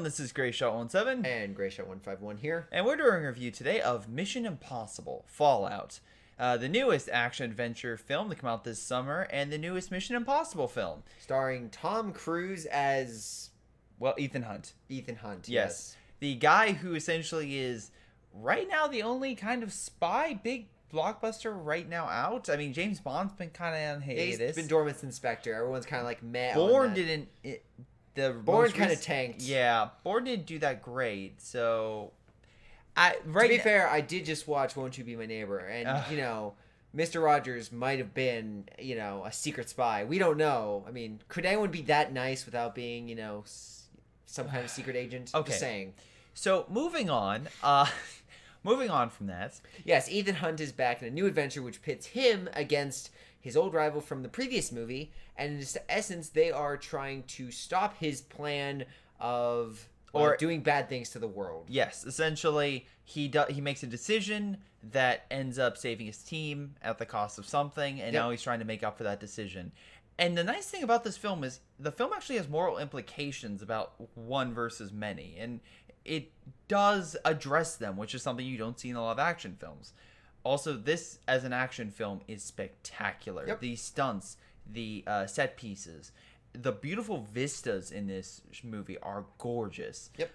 This is Greyshot17. And Greyshot151 here. And we're doing a review today of Mission Impossible Fallout. The newest action-adventure film to come out this summer, and the newest Mission Impossible film. Starring Tom Cruise as... Well, Ethan Hunt. Ethan Hunt, Yes. The guy who essentially is, right now, the only kind of spy big blockbuster right now out. I mean, James Bond's been kind of on hiatus. He's been dormant since Spectre. Everyone's kind of like meh Bourne on that. didn't... Bourne kind of tanked. Yeah, Bourne didn't do that great, so... To be fair, I did just watch Won't You Be My Neighbor, and, Mr. Rogers might have been, a secret spy. We don't know. I mean, could anyone be that nice without being, some kind of secret agent? Okay. Just saying. So, moving on from that. Yes, Ethan Hunt is back in a new adventure which pits him against his old rival from the previous movie, and in essence, they are trying to stop his plan of... or doing bad things to the world. Yes, essentially, he makes a decision that ends up saving his team at the cost of something, and now he's trying to make up for that decision. And the nice thing about this film is the film actually has moral implications about one versus many, and it does address them, which is something you don't see in a lot of action films. Also, this, as an action film, is spectacular. Yep. The stunts, the set pieces... The beautiful vistas in this movie are gorgeous. Yep.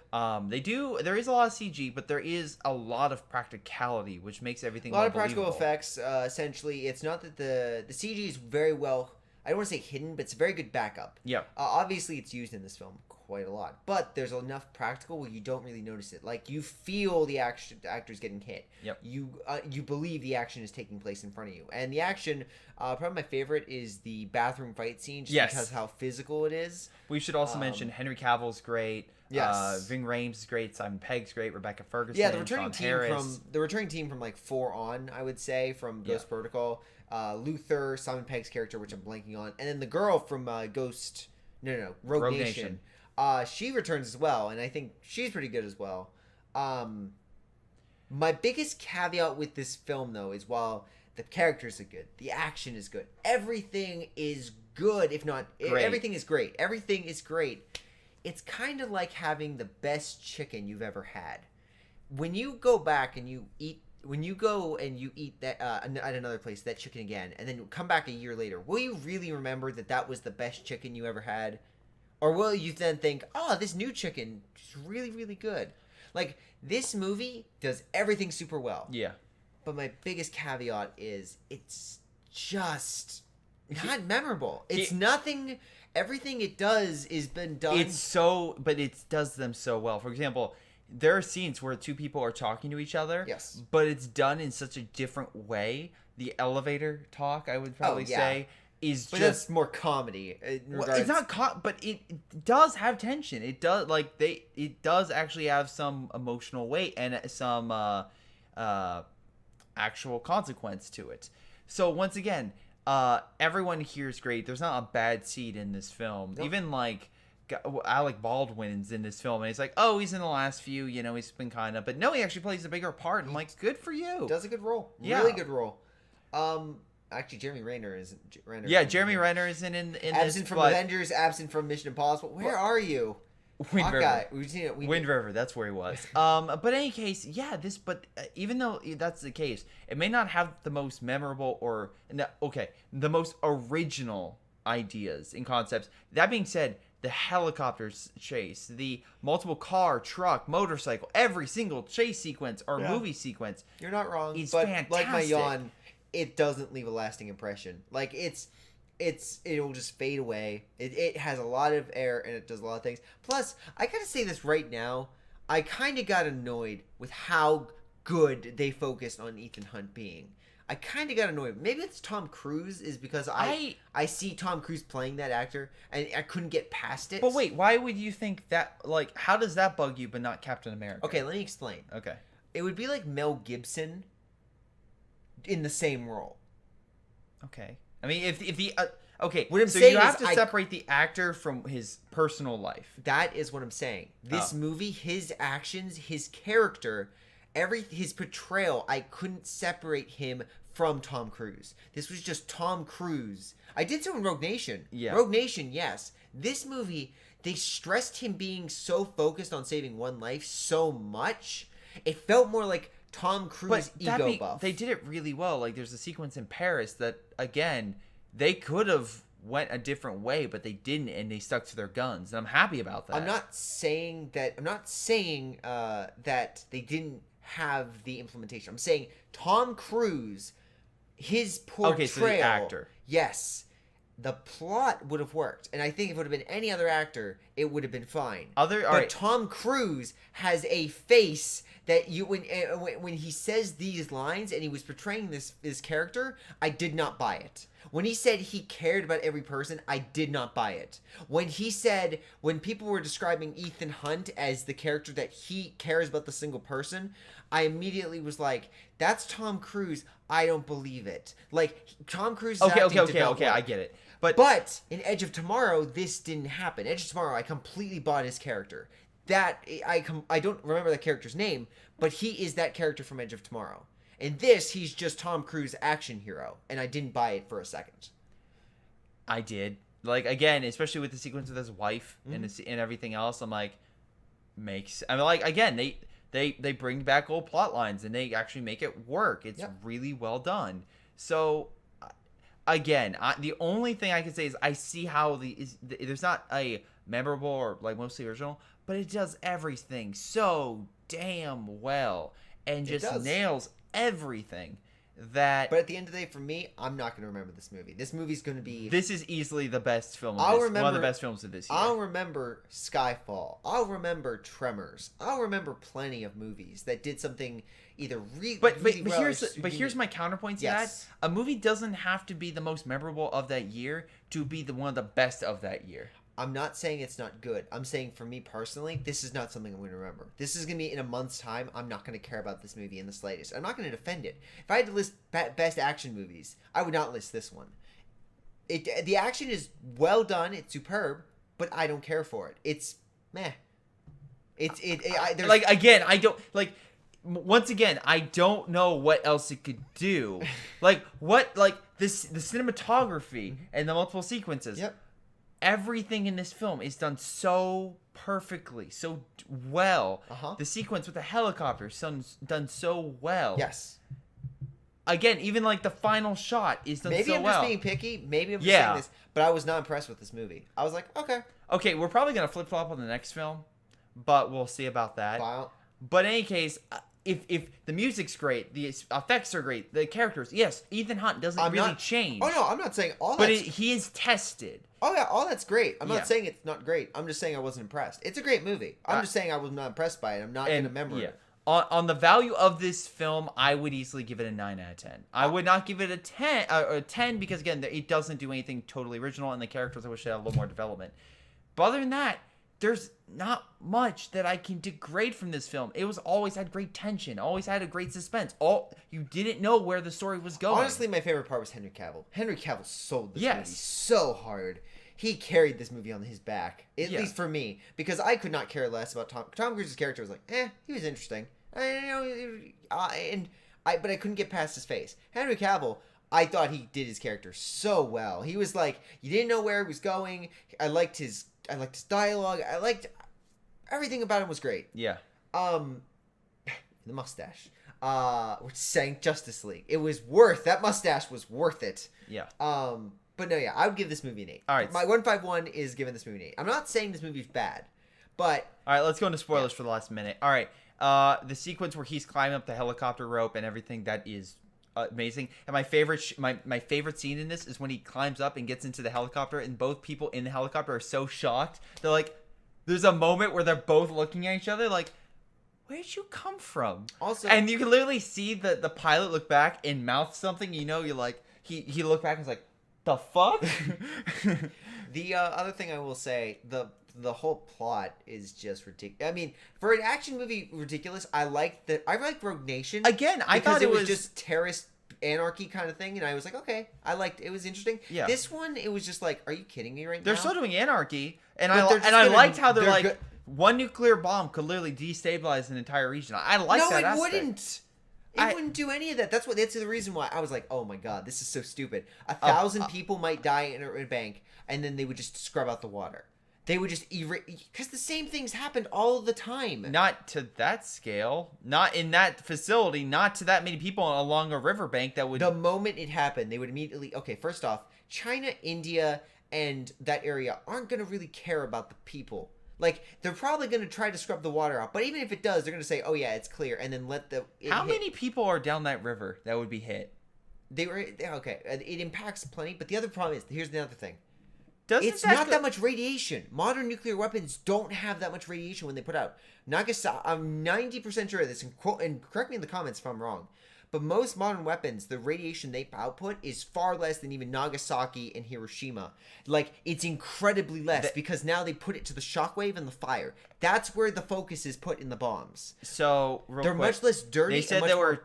There is a lot of CG, but there is a lot of practicality, which makes everything a lot of believable. practical effects. Essentially, it's not that the CG is very well, I don't want to say hidden, but it's a very good backup. Yeah. Obviously, it's used in this film quite a lot, but there's enough practical where you don't really notice it. Like, you feel the actors getting hit. Yep. You believe the action is taking place in front of you. And the action, probably my favorite is the bathroom fight scene, just because of how physical it is. We should also mention Henry Cavill's great. Yes. Ving Rhames is great. Simon Pegg's great. Rebecca Ferguson. Yeah, the returning team from like 4 on, I would say, from Ghost Protocol. Luther, Simon Pegg's character, which I'm blanking on, and then the girl from Rogue Nation. She returns as well, and I think she's pretty good as well. My biggest caveat with this film, though, is while the characters are good, the action is good, everything is good, if not everything is great. Everything is great. It's kind of like having the best chicken you've ever had. When you go back and you eat that at another place, that chicken again, and then you come back a year later, will you really remember that was the best chicken you ever had? Or will you then think, oh, this new chicken is really, really good? Like, this movie does everything super well. Yeah. But my biggest caveat is it's just not memorable. It's nothing. Everything it does is been done. But it does them so well. For example, there are scenes where two people are talking to each other. Yes. But it's done in such a different way. The elevator talk, I would probably say, is but just... that's more comedy. It's not but it does have tension. It does, it does actually have some emotional weight and some actual consequence to it. So once again, everyone here is great. There's not a bad seed in this film. Nope. Even Alec Baldwin's in this film, and he's like, oh, he's in the last few, he's been kind of, but no, he actually plays a bigger part. I'm like, good for you. Does a good role. Yeah. Really good role. Actually, Jeremy Renner is. Jeremy Renner is in absent from Avengers, absent from Mission Impossible. Where are you? Wind River. That's where he was. But in any case, even though that's the case, it may not have the most memorable the most original ideas and concepts. That being said, the helicopter chase, the multiple car, truck, motorcycle, every single chase sequence or movie sequence. You're not wrong. It's but fantastic. Like my yawn, it doesn't leave a lasting impression. Like it'll just fade away. It has a lot of air and it does a lot of things. Plus, I gotta say this right now, I kind of got annoyed with how good they focused on Ethan Hunt being. I kind of got annoyed. Maybe it's Tom Cruise, is because I see Tom Cruise playing that actor and I couldn't get past it. But wait, why would you think that? Like, how does that bug you but not Captain America? Okay, let me explain. Okay. It would be like Mel Gibson in the same role. Okay. I mean, if the okay, what I'm so saying you have is to separate the actor from his personal life. That is what I'm saying. This movie, his actions, his character, his portrayal, I couldn't separate him from Tom Cruise. This was just Tom Cruise. I did so in Rogue Nation. Yeah. Rogue Nation, yes. This movie, they stressed him being so focused on saving one life so much. It felt more like Tom Cruise ego buff. They did it really well. Like, there's a sequence in Paris that, again, they could have went a different way, but they didn't, and they stuck to their guns, and I'm happy about that. I'm not saying that they didn't have the implementation. I'm saying Tom Cruise, his portrayal. Okay, so the actor. Yes. The plot would have worked, and I think if it would have been any other actor, it would have been fine. But Tom Cruise has a face that when he says these lines and he was portraying this character, I did not buy it. When he said he cared about every person, I did not buy it. When people were describing Ethan Hunt as the character that he cares about the single person, I immediately was like, that's Tom Cruise. I don't believe it. Like, Tom Cruise is Okay, I get it. But in Edge of Tomorrow, this didn't happen. Edge of Tomorrow, I completely bought his character. I don't remember that character's name, but he is that character from Edge of Tomorrow. In this, he's just Tom Cruise action hero, and I didn't buy it for a second. I did. Like, again, especially with the sequence with his wife and everything else, I'm like, again, they bring back old plot lines and they actually make it work. It's really well done. So, again, the only thing I can say is I see how there's not a memorable or like mostly original, but it does everything so damn well and just nails everything. But at the end of the day, for me, I'm not going to remember this movie. This movie's going to be... This is easily the best film of one of the best films of this year. I'll remember Skyfall. I'll remember Tremors. I'll remember plenty of movies that did something either really well. But here's my counterpoint to that. A movie doesn't have to be the most memorable of that year to be one of the best of that year. I'm not saying it's not good. I'm saying for me personally, this is not something I'm going to remember. This is going to be in a month's time. I'm not going to care about this movie in the slightest. I'm not going to defend it. If I had to list best action movies, I would not list this one. The action is well done. It's superb, but I don't care for it. It's meh. Once again, I don't know what else it could do. The cinematography and the multiple sequences. Yep. Everything in this film is done so perfectly, so well. The sequence with the helicopter is done so well. Yes. Again, even like the final shot is done so well. Maybe I'm just being picky. Maybe I'm just saying this, but I was not impressed with this movie. I was like, okay. Okay, we're probably gonna flip flop on the next film, but we'll see about that. Wow. But in any case, if the music's great, the effects are great, the characters, yes, Ethan Hunt doesn't really change. Oh no, I'm not saying all that. But he is tested. Oh yeah, all that's great. I'm not saying it's not great. I'm just saying I wasn't impressed. It's a great movie. I'm just saying I was not impressed by it. I'm not going to remember it. On the value of this film, I would easily give it a 9 out of 10. I would not give it a 10 because, again, it doesn't do anything totally original, and the characters I wish they had a little more development. But other than that, there's not much that I can degrade from this film. It was always had great tension, always had a great suspense. You didn't know where the story was going. Honestly, my favorite part was Henry Cavill. Henry Cavill sold this movie so hard. He carried this movie on his back, at least for me, because I could not care less about Tom Cruise's character. Was like, he was interesting, but I couldn't get past his face. Henry Cavill, I thought he did his character so well. He was like, you didn't know where he was going. I liked his dialogue. I liked everything about him was great. Yeah. The mustache. Which sang Justice League. It was that mustache was worth it. Yeah. But no, I would give this movie an 8. All right. My 151 is giving this movie an 8. I'm not saying this movie's bad, but... All right, let's go into spoilers for the last minute. All right. The sequence where he's climbing up the helicopter rope and everything, that is amazing. And my favorite my favorite scene in this is when he climbs up and gets into the helicopter and both people in the helicopter are so shocked. They're like, there's a moment where they're both looking at each other like, where'd you come from? Also, and you can literally see the pilot look back and mouth something. You know, you're like, he looked back and was like, the fuck? The other thing I will say, the whole plot is just ridiculous. I mean, for an action movie, ridiculous. I like Rogue Nation. Again, I thought it was just terrorist anarchy kind of thing, and I was like, okay, it was interesting. Yeah. This one, it was just like, are you kidding me right now? They're still doing anarchy, and I liked how they're like, one nuclear bomb could literally destabilize an entire region. I like that aspect. No, it wouldn't. It wouldn't do any of that. That's the reason why I was like, oh my god, this is so stupid. 1,000 people might die in a bank, and then they would just scrub out the water. They would just because the same things happened all the time. Not to that scale. Not in that facility. Not to that many people along a riverbank that would... The moment it happened, they would immediately... Okay, first off, China, India, and that area aren't going to really care about the people. Like, they're probably going to try to scrub the water out. But even if it does, they're going to say, oh, yeah, it's clear. And then let the... How many people are down that river that would be hit? Okay, it impacts plenty. But the other problem is... Here's the other thing. It's not that much radiation. Modern nuclear weapons don't have that much radiation when they put out. Nagasaki, I'm 90% sure of this, and correct me in the comments if I'm wrong, but most modern weapons, the radiation they output is far less than even Nagasaki and Hiroshima. Like, it's incredibly less because now they put it to the shockwave and the fire. That's where the focus is put in the bombs. So, they're much less dirty. They said there were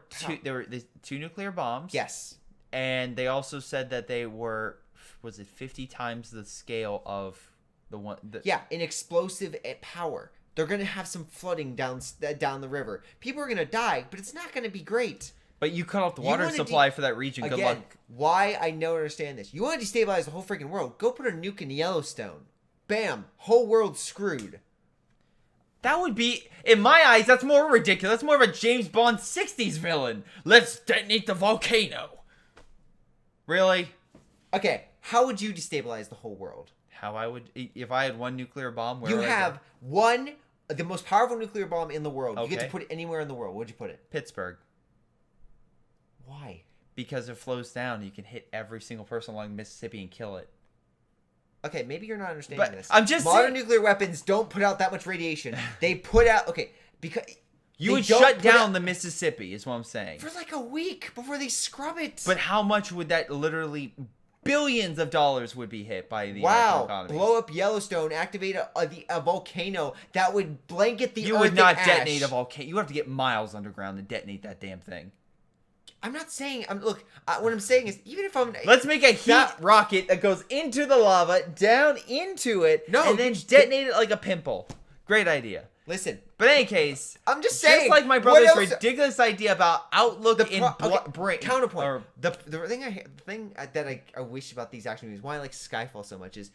two nuclear bombs. Yes. And they also said that they were... Was it 50 times the scale of the one? Yeah, an explosive power. They're going to have some flooding down the river. People are going to die, but it's not going to be great. But you cut off the water supply for that region. Good luck. Why I don't understand this. You want to destabilize the whole freaking world. Go put a nuke in Yellowstone. Bam. Whole world screwed. That would be, in my eyes, that's more ridiculous. That's more of a James Bond 60s villain. Let's detonate the volcano. Really? Okay. How would you destabilize the whole world? How I would... If I had one nuclear bomb... You have the most powerful nuclear bomb in the world. Okay. You get to put it anywhere in the world. Where'd you put it? Pittsburgh. Why? Because it flows down. You can hit every single person along Mississippi and kill it. Okay, maybe you're not understanding this. I'm just Modern nuclear weapons don't put out that much radiation. They put out... Okay, because... You would shut down the Mississippi, is what I'm saying. For like a week before they scrub it. But how much would that literally... Billions of dollars would be hit by the American economy. Blow up Yellowstone, activate a volcano that would blanket the earth. You would not detonate a volcano. You have to get miles underground to detonate that damn thing. I'm not saying. Look, what I'm saying is, even if I'm... Let's make a heat rocket that goes into the lava, down into it, and then detonate it like a pimple. Great idea. Listen. But in any case, I'm just saying. Just like my brother's ridiculous idea about outlook brain. Counterpoint. The thing that I wish about these action movies, why I like Skyfall so much, is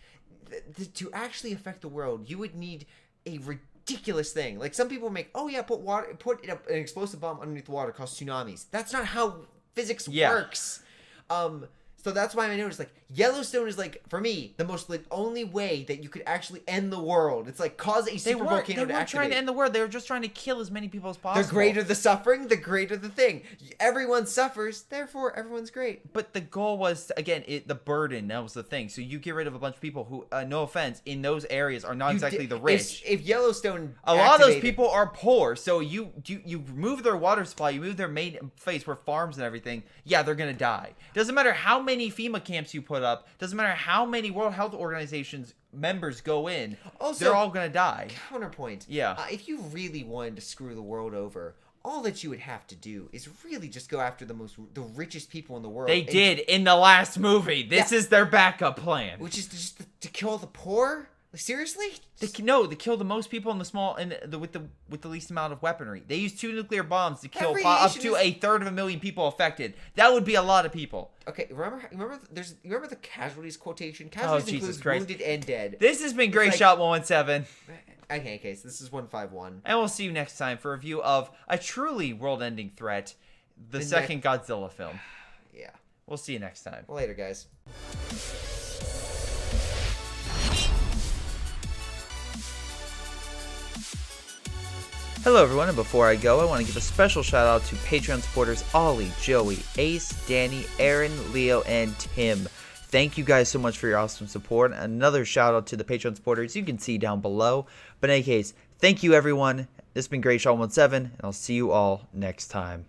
to actually affect the world, you would need a ridiculous thing. Like, some people make, put an explosive bomb underneath the water, cause tsunamis. That's not how physics works. So that's why I noticed, like, Yellowstone is, like, for me, the only way that you could actually end the world. It's like, cause a super volcano to activate. They weren't trying to end the world. They were just trying to kill as many people as possible. The greater the suffering, the greater the thing. Everyone suffers, therefore everyone's great. But the goal was, again, the burden. That was the thing. So you get rid of a bunch of people who, no offense, in those areas are not exactly the rich. If Yellowstone a lot of those people are poor. So you remove their water supply, you move their main place where farms and everything. Yeah, they're going to die. Doesn't matter how many FEMA camps you put up. Doesn't matter how many World Health Organizations members go in. Also, they're all going to die. Counterpoint. Yeah. If you really wanted to screw the world over, all that you would have to do is really just go after the richest people in the world. They did in the last movie. This is their backup plan. Which is just to kill the poor? Seriously? They kill the most people in the small with the least amount of weaponry. They use 2 nuclear bombs to kill up to a third of a million people affected. That would be a lot of people. Okay, remember the casualties quotation? Casualties includes wounded and dead. This has been Greyshot 117. Okay, so this is 151. And we'll see you next time for a review of a truly world-ending threat, the second Godzilla film. Yeah. We'll see you next time. Later, guys. Hello everyone, and before I go, I want to give a special shout out to Patreon supporters Ollie, Joey, Ace, Danny, Aaron, Leo, and Tim. Thank you guys so much for your awesome support. Another shout out to the Patreon supporters you can see down below. But in any case, thank you everyone. This has been Greyshot 17, and I'll see you all next time.